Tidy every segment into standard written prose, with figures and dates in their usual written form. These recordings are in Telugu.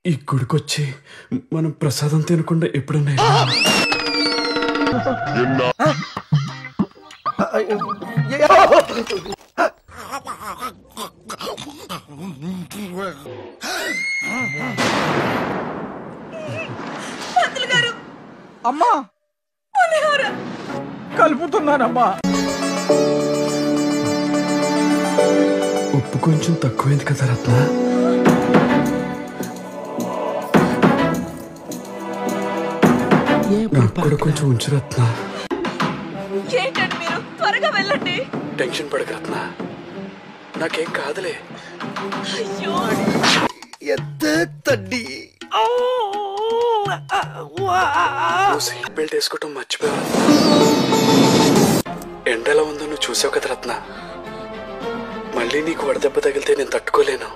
ఈ గుడికొచ్చి మనం ప్రసాదం తినకుండా ఎప్పుడన్నా అమ్మా కలుపుతున్నానమ్మా. ఉప్పు కొంచెం తక్కువైంది కదా రత్న. నాకు కూడా కొంచెం ఉంచు రత్న. ఏంటండి మీరు త్వరగా వెళ్ళండి. టెన్షన్ పడక రత్న, నాకేం కాదులే. అయ్యో తడ్డి సీట్ బెల్ట్ వేసుకోవటం మర్చిపోయావు. ఎండ ఎలా ఉందో నువ్వు చూసావు కదా రత్న. మళ్ళీ నీకు వడదెబ్బ తగిలితే నేను తట్టుకోలేను.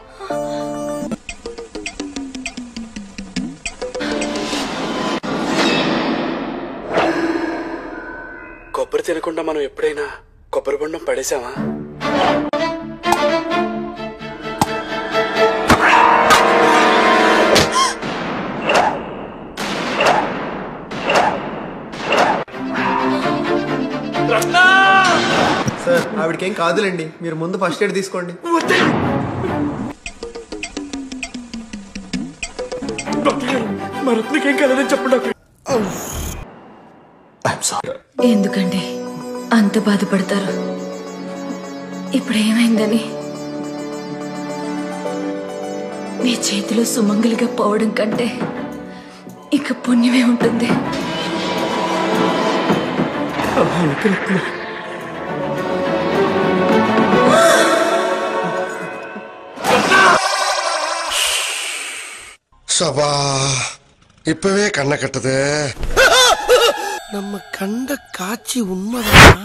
కొబ్బరి తినకుండా మనం ఎప్పుడైనా కొబ్బరి బొండం పడేసామా? సార్ ఆవిడకేం కాదులేండి, మీరు ముందు ఫస్ట్ ఎయిడ్ తీసుకోండి. మా రత్నకేం కాదని చెప్పండి. ఎందుకండి అంత బాధపడతారు? ఇప్పుడు ఏమైందని? మీ చేతిలో సుమంగలిగా పోవడం కంటే ఇక పుణ్యమే ఉంటుంది. சபா இப்பவே கண்ணை கட்டுது. நம்ம கண்ட காட்சி உண்மைதான்.